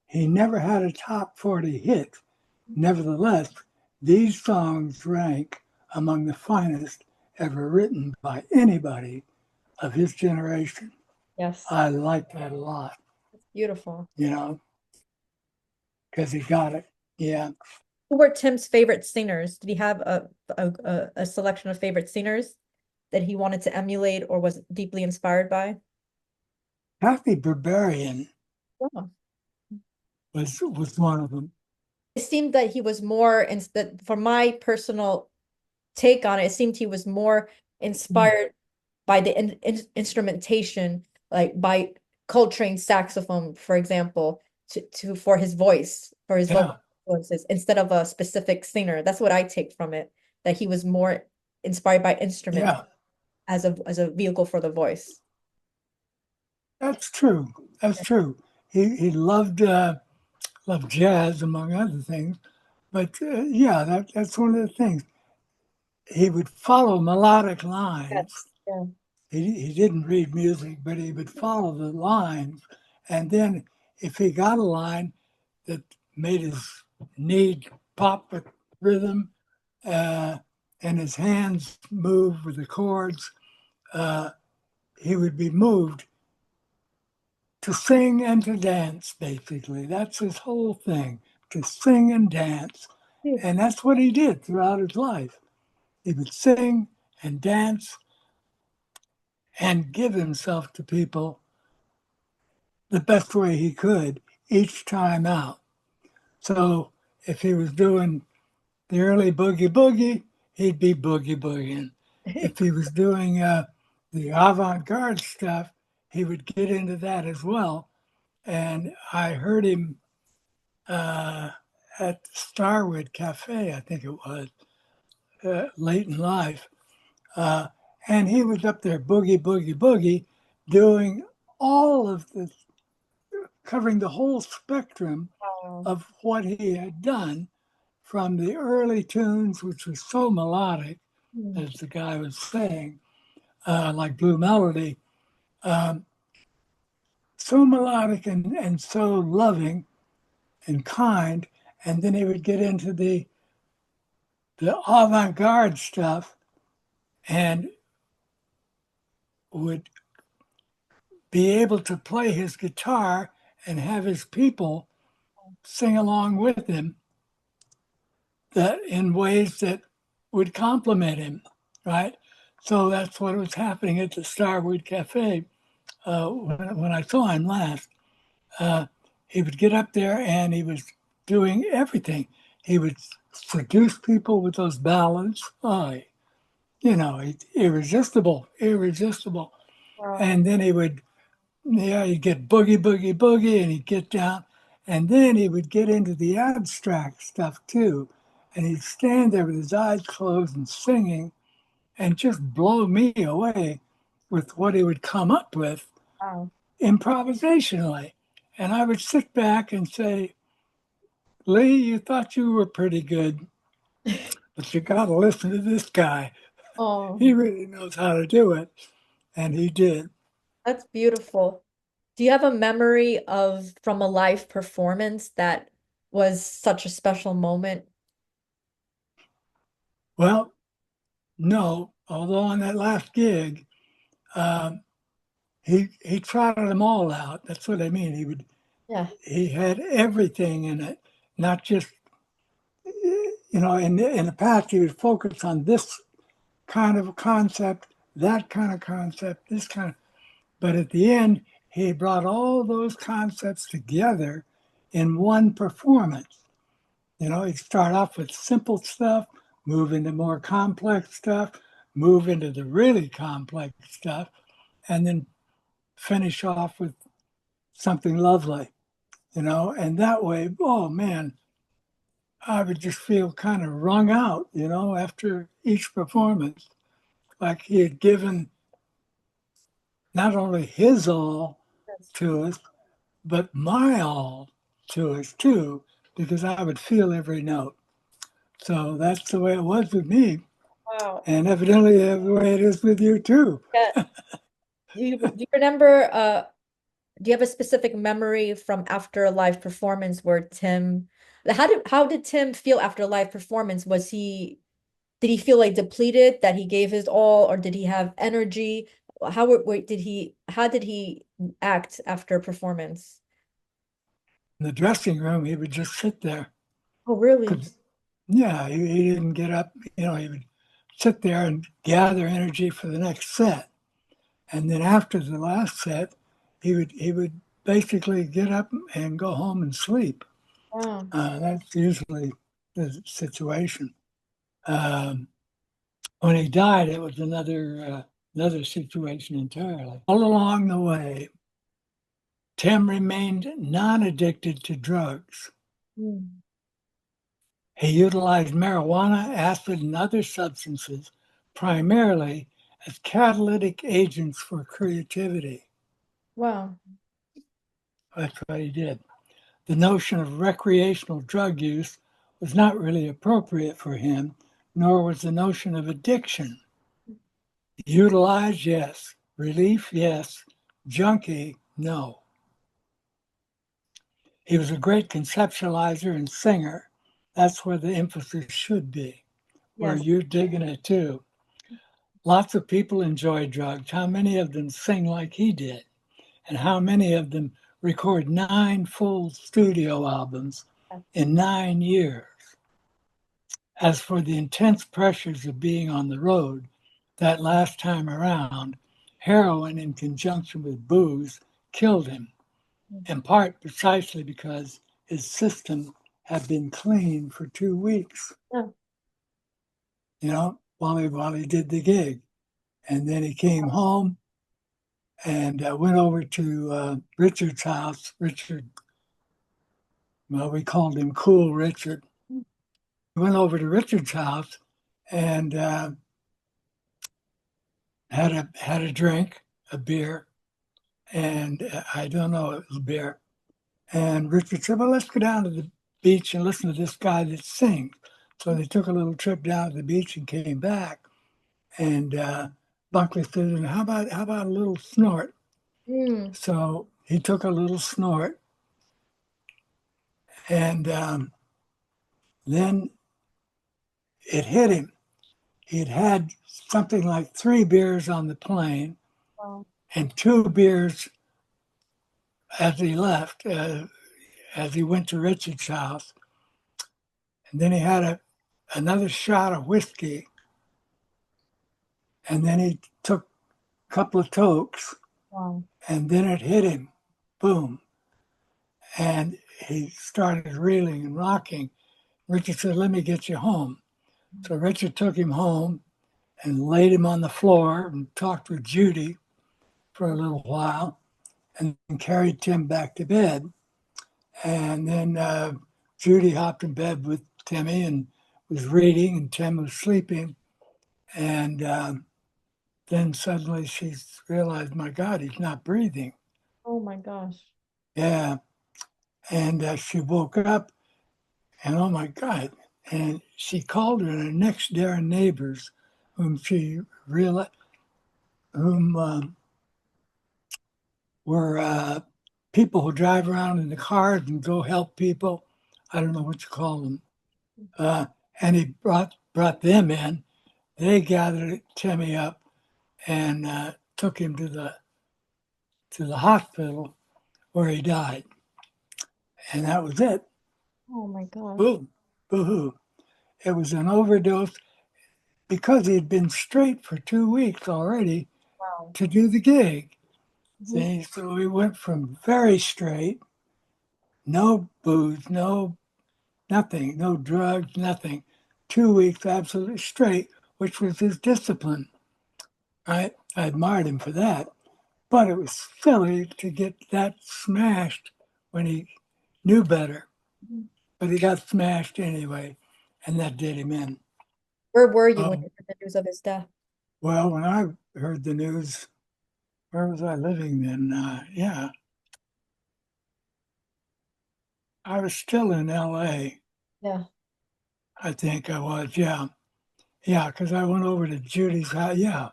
He never had a top 40 hit. Nevertheless, these songs rank among the finest ever written by anybody of his generation. Yes. I like that a lot, Beautiful. you know, because he got it. Yeah. Who were Tim's favorite singers? Did he have a selection of favorite singers that he wanted to emulate or was deeply inspired by? Kathy Berberian Oh. was one of them. It seemed that he was more, instead, for my personal take on it, it seemed he was more inspired by the instrumentation, like by Coltrane saxophone, for example, to for his voice, for his vocal Yeah. influences, instead of a specific singer. That's what I take from it, that he was more inspired by instrument Yeah. as a vehicle for the voice. That's true. That's true. He loved jazz among other things, but yeah, that's one of the things. He would follow melodic lines. Yes. Yeah. He didn't read music, but he would follow the lines. And then if he got a line that made his knee pop with rhythm uh, and his hands move with the chords, uh, he would be moved to sing and to dance, basically. That's his whole thing, to sing and dance. Yeah. And that's what he did throughout his life. He would sing and dance and give himself to people the best way he could each time out. So if he was doing the early boogie boogie, he'd be boogie boogieing. If he was doing the avant garde stuff, he would get into that as well. And I heard him uh, at Starwood Cafe, I think it was, late in life. Uh, and he was up there boogie, boogie, boogie, doing all of the, covering the whole spectrum Wow. of what he had done from the early tunes, which was so melodic, Hmm. as the guy was saying, like Blue Melody, um, so melodic and so loving and kind. And then he would get into the avant-garde stuff and would be able to play his guitar and have his people sing along with him that in ways that would compliment him, right? So that's what was happening at the Starwood Cafe when I saw him last. Uh, he would get up there and he was doing everything. He would seduce people with those ballads. Oh, irresistible, irresistible. Wow. And then he would, yeah, he'd get boogie, boogie, boogie, and he'd get down. And then he would get into the abstract stuff too. And he'd stand there with his eyes closed and singing and just blow me away with what he would come up with Wow. improvisationally. And I would sit back and say, Lee, you thought you were pretty good, but you got to listen to this guy. Oh, He really knows how to do it. And he did. that's beautiful. Do you have a memory of from a live performance that was such a special moment? Well, no, although on that last gig, um, he trotted them all out. That's what I mean. He would Yeah. He had everything in it, not just, in the past, he would focus on this kind of concept, that kind of concept, this kind of, but at the end, he brought all those concepts together in one performance. He'd start off with simple stuff, move into more complex stuff, move into the really complex stuff, and then finish off with something lovely, and that way, oh man, I would just feel kind of wrung out, after each performance, like he had given not only his all Yes. to us, but my all to us too, because I would feel every note. So that's the way it was with me. Wow. And evidently the way it is with you too. Yeah. Do you remember do you have a specific memory from after a live performance where how did Tim feel after a live performance? Did he feel like depleted that he gave his all, or did he have energy? How did he act after a performance? In the dressing room, he would just sit there. Oh, really? 'Cause, yeah, he didn't get up. He would sit there and gather energy for the next set. And then after the last set, he would basically get up and go home and sleep. Wow. That's usually the situation. Um, when he died, it was another situation entirely. All along the way, Tim remained non-addicted to drugs. Mm. He utilized marijuana, acid, and other substances primarily as catalytic agents for creativity. Wow. That's what he did. The notion of recreational drug use was not really appropriate for him, nor was the notion of addiction. Utilize, yes. Relief, yes. Junkie, no. He was a great conceptualizer and singer. That's where the emphasis should be, where Yes. you're digging it too. Lots of people enjoy drugs. How many of them sing like he did? And how many of them record 9 full studio albums in 9 years? As for the intense pressures of being on the road, that last time around, heroin in conjunction with booze killed him, in part precisely because his system had been clean for 2 weeks, Yeah. while he did the gig. And then he came home and went over to Richard's house. Richard, well, we called him Cool Richard. He went over to Richard's house and had a drink, a beer, and I don't know, it was beer. And Richard said, "Well, let's go down to the beach and listen to this guy that sings." So they took a little trip down to the beach and came back. And Buckley said, "How about a little snort?" Mm. So he took a little snort, and then it hit him. He'd had something like 3 beers on the plane Wow. and 2 beers as he left, as he went to Richard's house. And then he had another shot of whiskey. And then he took a couple of tokes. Wow. And then it hit him. Boom. And he started reeling and rocking. Richard said, "Let me get you home." So Richard took him home and laid him on the floor and talked with Judy for a little while and carried Tim back to bed. And then Judy hopped in bed with Timmy and was reading, and Tim was sleeping. And then suddenly she realized, my God, he's not breathing. Oh my gosh. Yeah. And she woke up and oh my God. And she called her next door neighbors, whom she realized, whom were people who drive around in the cars and go help people. I don't know what you call them. Uh, and he brought them in. They gathered Timmy up and took him to the hospital where he died. and that was it. Oh my gosh. Boom, boo-hoo. It was an overdose because he'd been straight for 2 weeks already Wow. to do the gig. Mhm. See, so we went from very straight, no booze, no nothing, no drugs, nothing. 2 weeks absolutely straight, which was his discipline. I admired him for that. But it was silly to get that smashed when he knew better. Mhm. But he got smashed anyway, and that did him in. Where were you when Um, you heard the news of his death? well, when I heard the news, where was I living then? Yeah, I was still in LA. Yeah. I think I was. Yeah, yeah, because I went over to Judy's house. Yeah,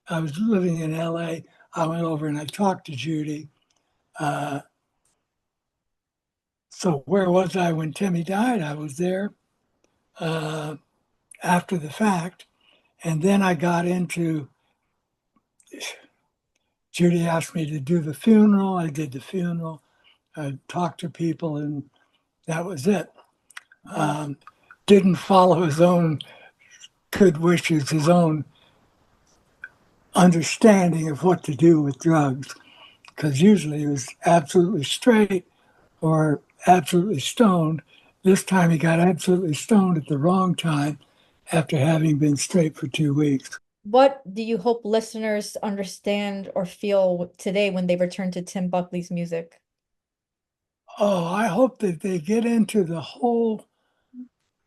I was living in LA. I went over and I talked to Judy. Uh, so where was I when Timmy died? I was there uh, after the fact. And then I got into, Judy asked me to do the funeral. I did the funeral. I talked to people, and that was it. Wow. Um, didn't follow his own good wishes, his own understanding of what to do with drugs, because usually he was absolutely straight or absolutely stoned. This time he got absolutely stoned at the wrong time after having been straight for 2 weeks. What do you hope listeners understand or feel today when they return to Tim Buckley's music? Oh, I hope that they get into the whole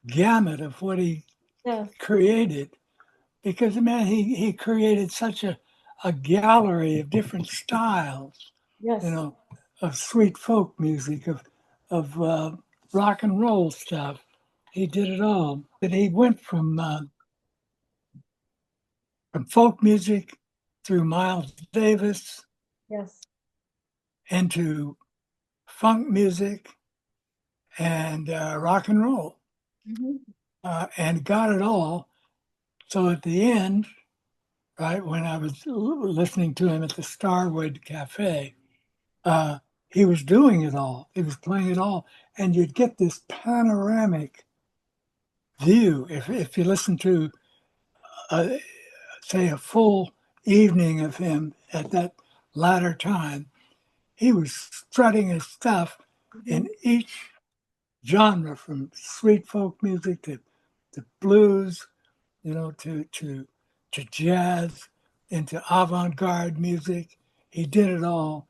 gamut of what he Yeah. created because man, he created such a gallery of different styles, you Yes. know, of sweet folk music, of rock and roll stuff. He did it all. But he went from folk music through Miles Davis Yes. into funk music and rock and roll, Mhm. and got it all. So at the end, right when I was listening to him at the Starwood Cafe, uh, he was doing it all. He was playing it all, and you'd get this panoramic view if you listen to, uh, say, a full evening of him at that latter time. He was strutting his stuff Mhm. in each genre, from sweet folk music to blues, to jazz, into avant-garde music. He did it all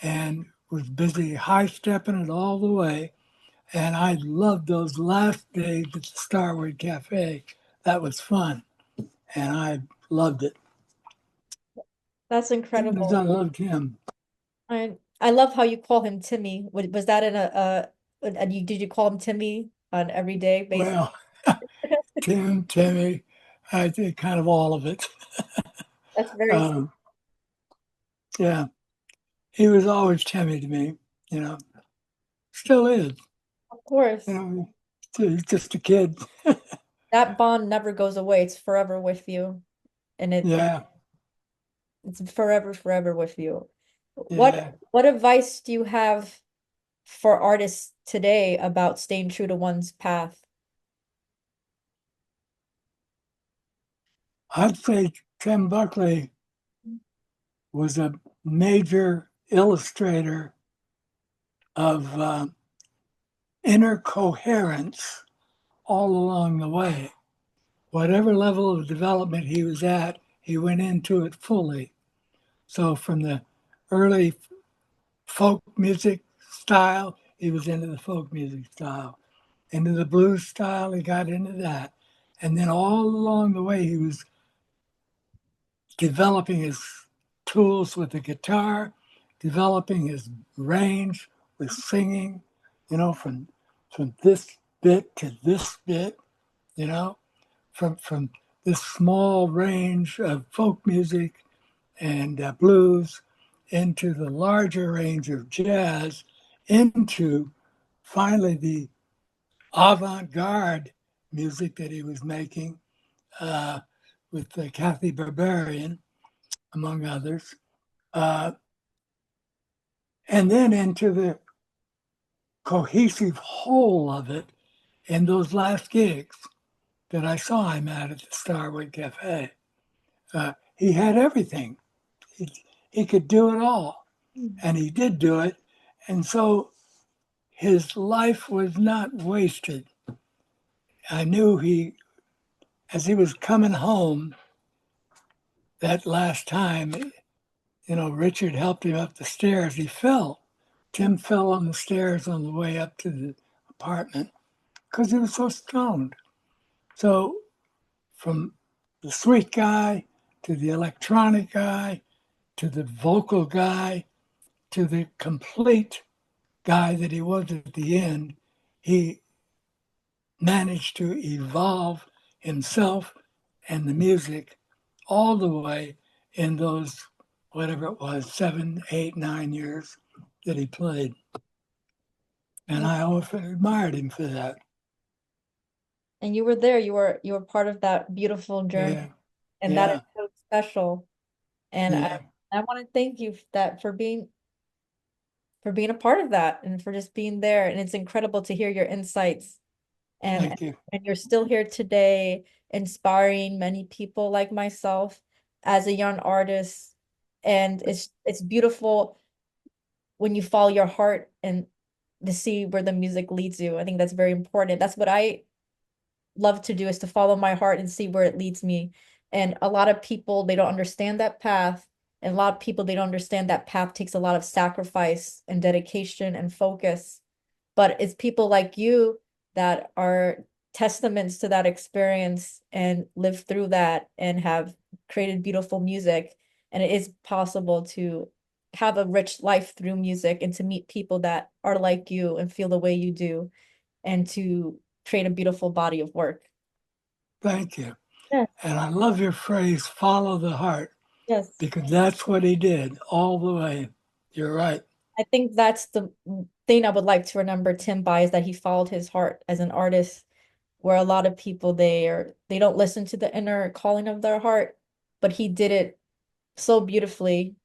and was busy high stepping it all the way. And I loved those last days at the Starwood Cafe. That was fun, and I loved it. That's As I incredible. loved him. I love how you call him Timmy. Was that in and did you call him Timmy on everyday basis? Well, Timmy, I think kind of all of it. That's very sweet. Um, yeah, he was always Timmy to me. You know, still is. Of You course. know, he's just a kid. That bond never goes away. It's forever with you. And Yeah, it's forever, forever with you. yeah. What advice do you have for artists today about staying true to one's path? I'd say Tim Buckley was a major illustrator of inner coherence all along the way. Whatever level of development he was at, he went into it fully. So from the early folk music style, he was into the folk music style. Into the blues style, he got into that. And then all along the way, he was developing his tools with the guitar, developing his range with singing, from this bit to this bit, you know, from this small range of folk music and blues into the larger range of jazz, into finally the avant-garde music that he was making uh, with Kathy Barbarian, among others, uh, and then into the cohesive whole of it in those last gigs that I saw him at the Starwood Cafe. He had everything. He, he could do it all, Mm. and he did do it. And so his life was not wasted. I knew as he was coming home that last time, Richard helped him up the stairs. He fell. Tim fell on the stairs on the way up to the apartment because he was so stoned. So from the sweet guy to the electronic guy to the vocal guy to the complete guy that he was at the end, he managed to evolve himself and the music all the way in those, whatever it was, 7, 8, 9 years that he played. And Yeah. I often admired him for that. And you were there, you were part of that beautiful journey, Yeah, and that is yeah, so special. And yeah. I want to thank you for being a part of that and for just being there. And it's incredible to hear your insights, and Thank you. and you're still here today, inspiring many people like myself as a young artist. And it's beautiful when you follow your heart and to see where the music leads you. I think that's very important. That's what I love to do, is to follow my heart and see where it leads me. And a lot of people, they don't understand that path. And a lot of people, they don't understand that path takes a lot of sacrifice and dedication and focus. But it's people like you that are testaments to that experience and live through that and have created beautiful music. And it is possible to have a rich life through music and to meet people that are like you and feel the way you do and to create a beautiful body of work. Thank you. Yes, And I love your phrase, follow the heart, yes. because that's what he did all the way. You're right. I think that's the thing I would like to remember Tim by, is that he followed his heart as an artist, where a lot of people they don't listen to the inner calling of their heart, but he did it so beautifully.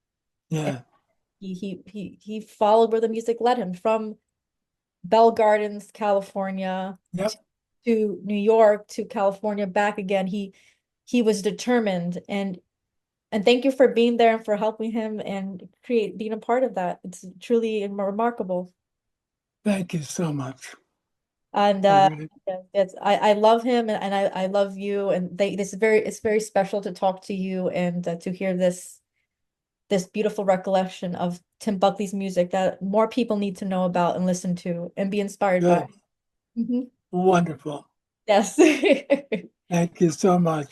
And Yeah. he followed where the music led him, from Bell Gardens, California, Yep. to New York, to California, back again. He was determined, and thank you for being there and for helping him and being a part of that. It's truly remarkable. Thank you so much. And I really yeah, I love him, and I love you, and it's very special to talk to you and to hear this beautiful recollection of Tim Buckley's music that more people need to know about and listen to and be inspired by. good. Mhm. Wonderful. Yes. Thank you so much.